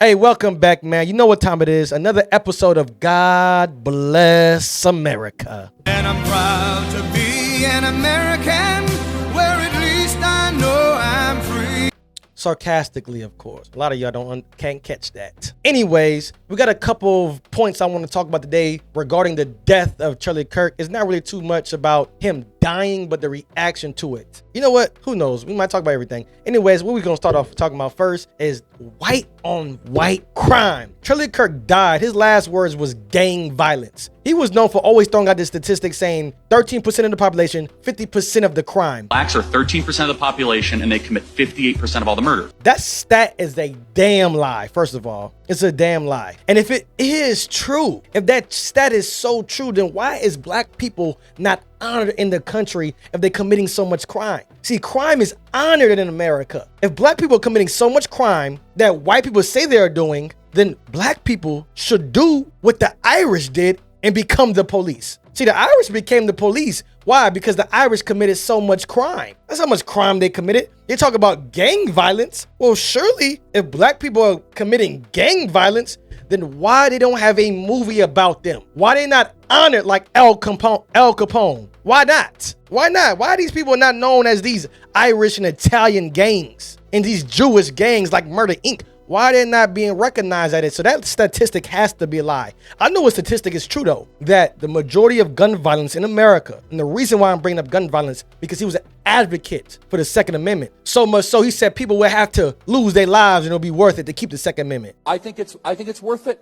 Hey, welcome back, man. You know what time it is. Another episode of God Bless America. And I'm proud to be an American, where at least I know I'm free. Sarcastically, of course. A lot of y'all can't catch that. Anyways, we got a couple of points I want to talk about today regarding the death of Charlie Kirk. It's not really too much about him dying, but the reaction to it. You know what? Who knows? We might talk about everything. Anyways, what we're going to start off talking about first is white on white crime. Charlie Kirk died. His last words was gang violence. He was known for always throwing out this statistic saying 13% of the population, 50% of the crime. Blacks are 13% of the population and they commit 58% of all the murders. That stat is a damn lie, first of all. It's a damn lie. And if it is true, if that stat is so true, then why is black people not honored in the country if they're committing so much crime? See, crime is honored in America. If black people are committing so much crime that white people say they are doing, then black people should do what the Irish did and become the police. See, the Irish became the police. Why? Because the Irish committed so much crime. That's how much crime they committed. You talk about gang violence. Well, surely if black people are committing gang violence, then why they don't have a movie about them? Why they not honored like Al Capone? Why not? Why not? Why are these people not known as these Irish and Italian gangs and these Jewish gangs like Murder Inc.? Why are they not being recognized at it? So that statistic has to be a lie. I know a statistic is true though, that the majority of gun violence in America, and the reason why I'm bringing up gun violence, because he was an advocate for the Second Amendment. So much so he said people will have to lose their lives and it'll be worth it to keep the Second Amendment. I think it's worth it.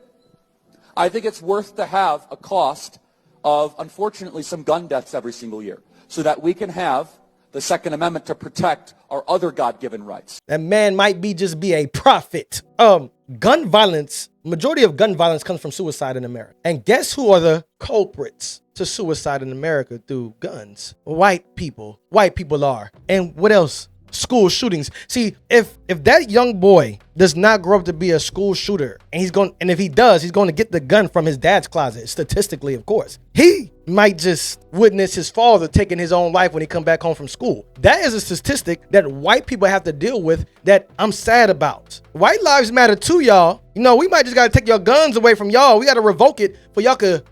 I think it's worth to have a cost of, unfortunately, some gun deaths every single year so that we can have the Second Amendment to protect our other God-given rights. That man might just be a prophet. Gun violence, majority of gun violence comes from suicide in America. And guess who are the culprits to suicide in America through guns? White people. White people are. And what else? School shootings. See, if that young boy does not grow up to be a school shooter, and if he does, he's going to get the gun from his dad's closet, statistically, of course. He might just witness his father taking his own life when he come back home from school. That is a statistic that white people have to deal with that I'm sad about. White lives matter too, y'all. You know, we might just got to take your guns away from y'all. We got to revoke it for y'all could,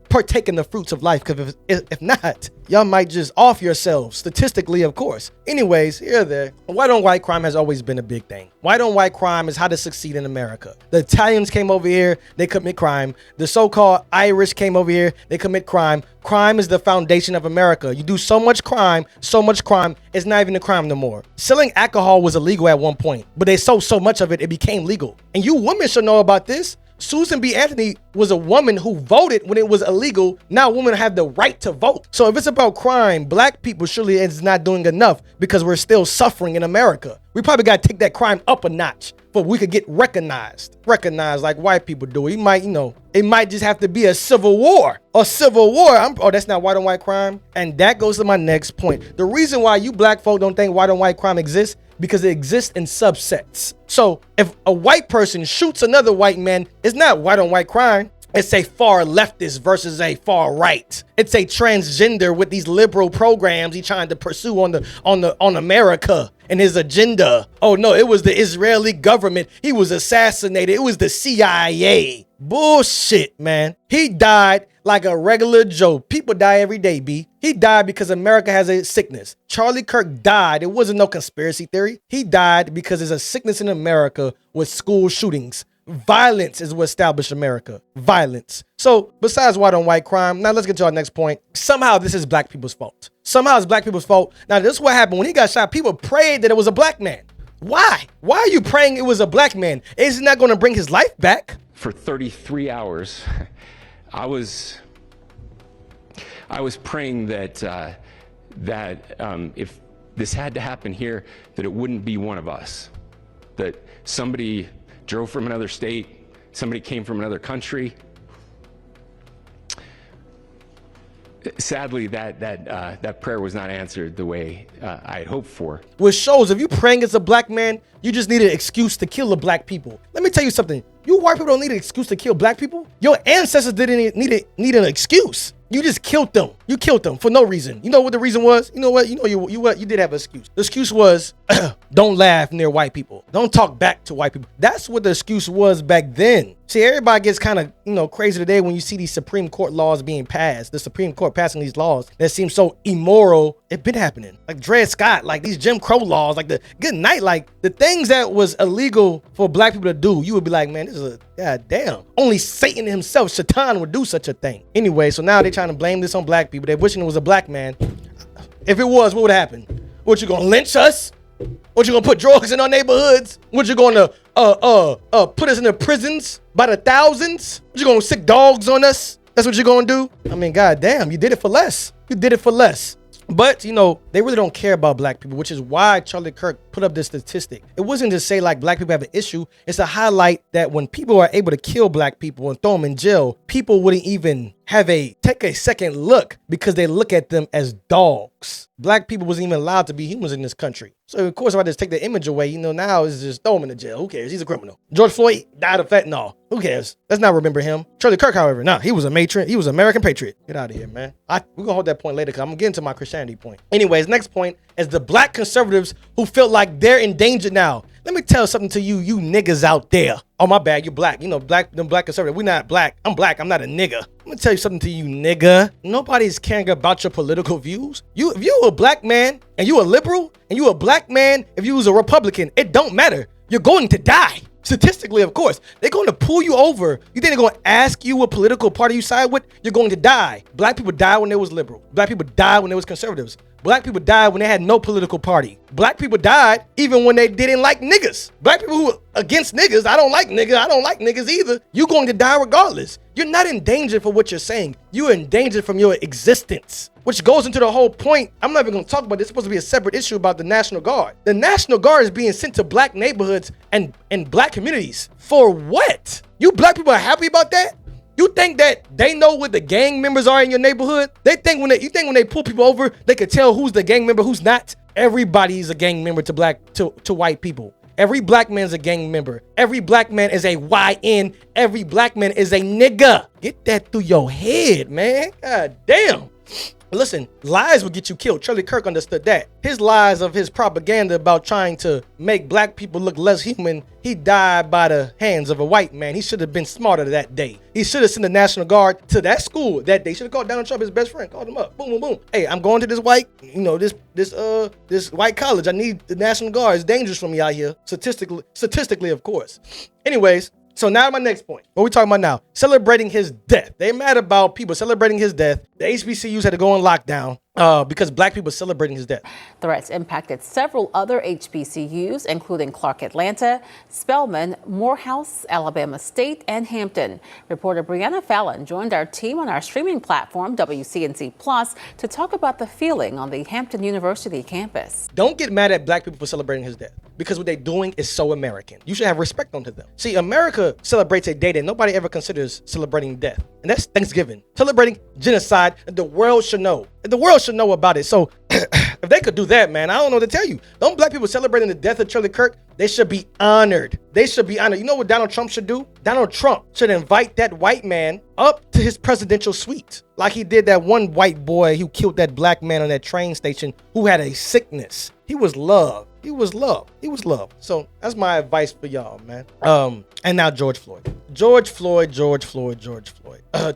partake in the fruits of life. Because if not, y'all might just off yourselves, statistically, of course. Anyways, here or there, white on white crime has always been a big thing. White on white crime is how to succeed in America. The Italians came over here, they commit crime. The so-called Irish came over here, they commit crime. Crime is the foundation of America. You do so much crime, it's not even a crime no more. Selling alcohol was illegal at one point, but they sold so much of it, it became legal. And you women should know about this. Susan B. Anthony was a woman who voted when it was illegal. Now women have the right to vote. So if it's about crime, black people surely is not doing enough because we're still suffering in America. We probably got to take that crime up a notch but we could get recognized like white people do. It might just have to be a civil war. That's not white on white crime. And that goes to my next point. The reason why you black folk don't think white on white crime exists, because it exists in subsets. So if a white person shoots another white man, it's not white on white crime. It's a far leftist versus a far right. It's a transgender with these liberal programs he trying to pursue on America and his agenda. Oh no, it was the Israeli government. He was assassinated. It was the CIA. Bullshit, man. He died like a regular Joe. People die every day, B. He died because America has a sickness. Charlie Kirk died. It wasn't no conspiracy theory. He died because there's a sickness in America with school shootings. Violence is what established America. Violence. So besides white on white crime, now let's get to our next point. Somehow this is black people's fault. Somehow it's black people's fault. Now this is what happened when he got shot. People prayed that it was a black man. Why? Why are you praying it was a black man? Is it not going to bring his life back? For 33 hours, I was praying that if this had to happen here, that it wouldn't be one of us, that somebody drove from another state, somebody came from another country. Sadly, that prayer was not answered the way I had hoped for. Which shows if you praying as a black man, you just need an excuse to kill the black people. Let me tell you something. You white people don't need an excuse to kill black people. Your ancestors didn't need an excuse. You just killed them. You killed them for no reason. You know what the reason was? You know what? You did have an excuse. The excuse was, don't laugh near white people. Don't talk back to white people. That's what the excuse was back then. See, everybody gets kind of, crazy today when you see these Supreme Court laws being passed. The Supreme Court passing these laws that seem so immoral. It's been happening. Like Dred Scott, like these Jim Crow laws, like the good night, like the things that was illegal for black people to do, you would be like, man, this is a goddamn. Only Satan himself, Satan, would do such a thing. Anyway, so now they're trying to blame this on black people. They're wishing it was a black man. If it was, what would happen? What, you gonna lynch us? What, you gonna put drugs in our neighborhoods? What, you gonna put us in the prisons by the thousands? What, you gonna sick dogs on us? That's what you're gonna do? I mean, goddamn, you did it for less. You did it for less. But, they really don't care about black people, which is why Charlie Kirk put up this statistic. It wasn't to say like black people have an issue. It's to highlight that when people are able to kill black people and throw them in jail, people wouldn't even take a second look because they look at them as dogs. Black people wasn't even allowed to be humans in this country. So of course, if I just take the image away, now it's just throw him in the jail. Who cares? He's a criminal. George Floyd died of fentanyl. Who cares? Let's not remember him. Charlie Kirk, however, he was a matron. He was an American patriot. Get out of here, man. We're gonna hold that point later because I'm gonna get into my Christianity point. Anyways, next point is the black conservatives who feel like they're in danger now. Let me tell something to you niggas out there. Oh, my bad, you're black. Them black conservatives. We're not black. I'm black. I'm not a nigga. I'm gonna tell you something to you, nigga. Nobody's caring about your political views. If you a black man and you a liberal, and you a black man, if you was a Republican, it don't matter. You're going to die. Statistically, of course. They're going to pull you over. You think they're going to ask you what political party you side with? You're going to die. Black people died when they was liberal. Black people died when they was conservatives. Black people died when they had no political party. Black people died even when they didn't like niggas. Black people who were against niggas, I don't like niggas. I don't like niggas either. You're going to die regardless. You're not in danger for what you're saying. You're in danger from your existence, which goes into the whole point. I'm not even going to talk about this. It's supposed to be a separate issue about the National Guard. The National Guard is being sent to black neighborhoods and black communities. For what? You black people are happy about that? You think that they know what the gang members are in your neighborhood? You think when they pull people over, they could tell who's the gang member, who's not? Everybody's a gang member to white people. Every black man is a gang member. Every black man is a YN. Every black man is a nigga. Get that through your head, man. God damn. Listen, lies will get you killed. Charlie Kirk understood that. His lies of his propaganda about trying to make black people look less human, he died by the hands of a white man. He should have been smarter that day. He should have sent the National Guard to that school that day. Should have called Donald Trump, his best friend, called him up. Boom, boom, boom. Hey, I'm going to this white, this white college. I need the National Guard. It's dangerous for me out here. Statistically, of course. Anyways, so now my next point. What we talking about now? Celebrating his death. They mad about people celebrating his death. The HBCUs had to go on lockdown because black people celebrating his death. Threats impacted several other HBCUs, including Clark Atlanta, Spelman, Morehouse, Alabama State, and Hampton. Reporter Brianna Fallon joined our team on our streaming platform, WCNC Plus, to talk about the feeling on the Hampton University campus. Don't get mad at black people for celebrating his death because what they're doing is so American. You should have respect unto them. See, America celebrates a day that nobody ever considers celebrating death, and that's Thanksgiving. Celebrating genocide, the world should know. The world should know about it. So if they could do that, man, I don't know what to tell you. Don't black people celebrating the death of Charlie Kirk? They should be honored. They should be honored. You know what Donald Trump should do? Donald Trump should invite that white man up to his presidential suite, like he did that one white boy who killed that black man on that train station who had a sickness. He was loved. He was loved. He was loved. So that's my advice for y'all, man. And now George Floyd. George Floyd.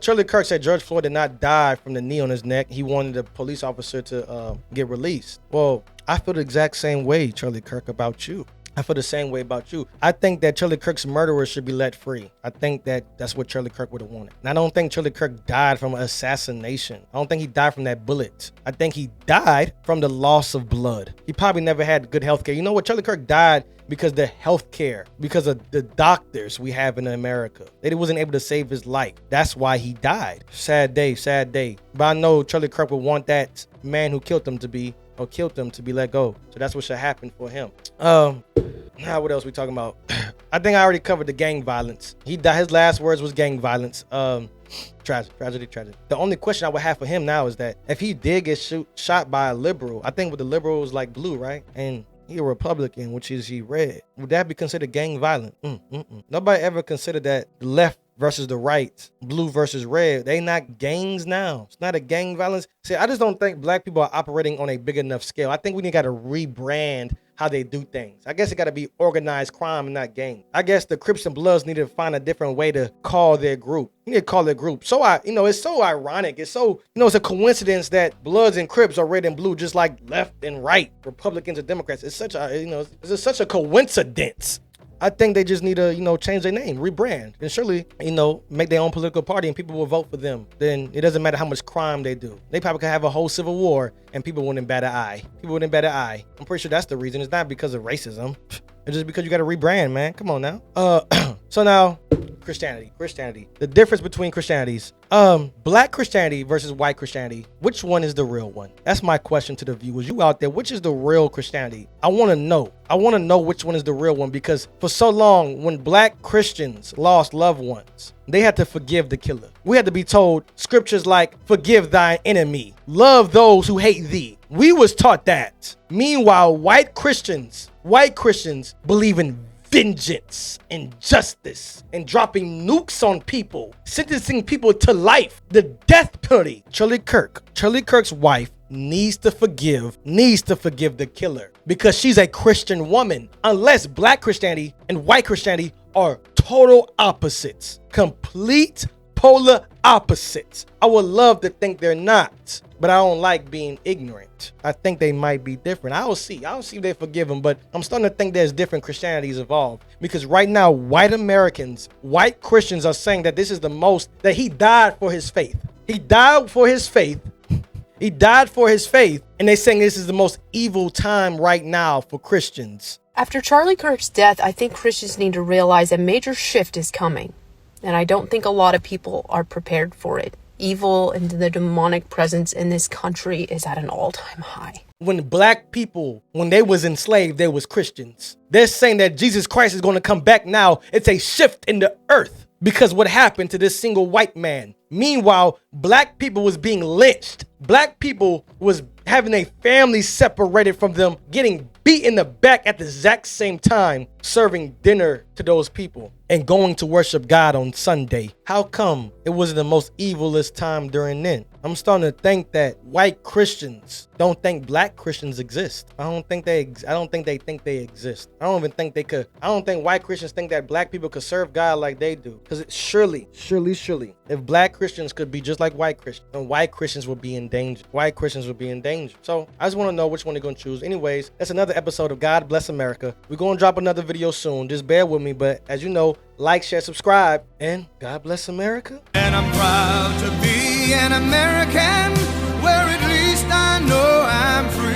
Charlie Kirk said George Floyd did not die from the knee on his neck. He wanted the police officer to get released. Well, I feel the exact same way, Charlie Kirk, about you. I feel the same way about you. I think that Charlie Kirk's murderer should be let free. I think that that's what Charlie Kirk would have wanted. And I don't think Charlie Kirk died from assassination. I don't think he died from that bullet. I think he died from the loss of blood. He probably never had good health care. You know what? Charlie Kirk died because the health care, because of the doctors we have in America. They wasn't able to save his life. That's why he died. Sad day, sad day. But I know Charlie Kirk would want that man who killed him to be let go. So that's what should happen for him. Now what else we talking about? I think I already covered the gang violence. He died. His last words was gang violence. Tragedy. The only question I would have for him now is that if he did get shot by a liberal, I think with the liberal was like blue, right? And he a Republican, which is he red. Would that be considered gang violent? Nobody ever considered that the left versus the right, blue versus red. They not gangs now. It's not a gang violence. See, I just don't think black people are operating on a big enough scale. I think we got to rebrand how they do things. I guess it got to be organized crime and not gang. I guess the Crips and Bloods need to find a different way to call their group. You need to call their group. So it's so ironic. It's so, it's a coincidence that Bloods and Crips are red and blue, just like left and right, Republicans and Democrats. It's such a, it's such a coincidence. I think they just need to, change their name, rebrand, and surely, make their own political party and people will vote for them. Then it doesn't matter how much crime they do. They probably could have a whole civil war and people wouldn't bat an eye. I'm pretty sure that's the reason. It's not because of racism. It's just because you got to rebrand, man. Come on now. So now, Christianity. The difference between Christianities. Black Christianity versus white Christianity. Which one is the real one? That's my question to the viewers. You out there, which is the real Christianity? I want to know. I want to know which one is the real one, because for so long, when black Christians lost loved ones, they had to forgive the killer. We had to be told scriptures like, forgive thine enemy, love those who hate thee. We was taught that. Meanwhile, white Christians believe in vengeance and justice and dropping nukes on people, sentencing people to life, the death penalty. Charlie Kirk's wife needs to forgive the killer because she's a Christian woman, unless black Christianity and white Christianity are total opposites, complete polar opposites. I would love to think they're not, but I don't like being ignorant. I think they might be different. I'll see if they forgive him, but I'm starting to think there's different Christianities involved, because right now, white Americans, white Christians are saying that this is the most, that he died for his faith. He died for his faith. He died for his faith, and they're saying this is the most evil time right now for Christians. After Charlie Kirk's death, I think Christians need to realize a major shift is coming. And I don't think a lot of people are prepared for it. Evil and the demonic presence in this country is at an all-time high. When black people, when they was enslaved, they was Christians. They're saying that Jesus Christ is going to come back now. It's a shift in the earth because what happened to this single white man. Meanwhile, black people was being lynched. Black people was having a family separated from them, getting beat in the back at the exact same time, serving dinner to those people and going to worship God on Sunday. How come it wasn't the most evilest time during then? I'm starting to think that white Christians don't think black Christians exist. I don't think they think they exist. I don't even think they could. I don't think white Christians think that black people could serve God like they do. Because surely, if black Christians could be just like white Christians, then white Christians would be in danger. White Christians would be in danger. So I just want to know which one they're going to choose. Anyways, that's another episode of God Bless America. We're going to drop another video soon. Just bear with me. But as you know, like, share, subscribe, and God bless America. And I'm proud to be an American, where at least I know I'm free.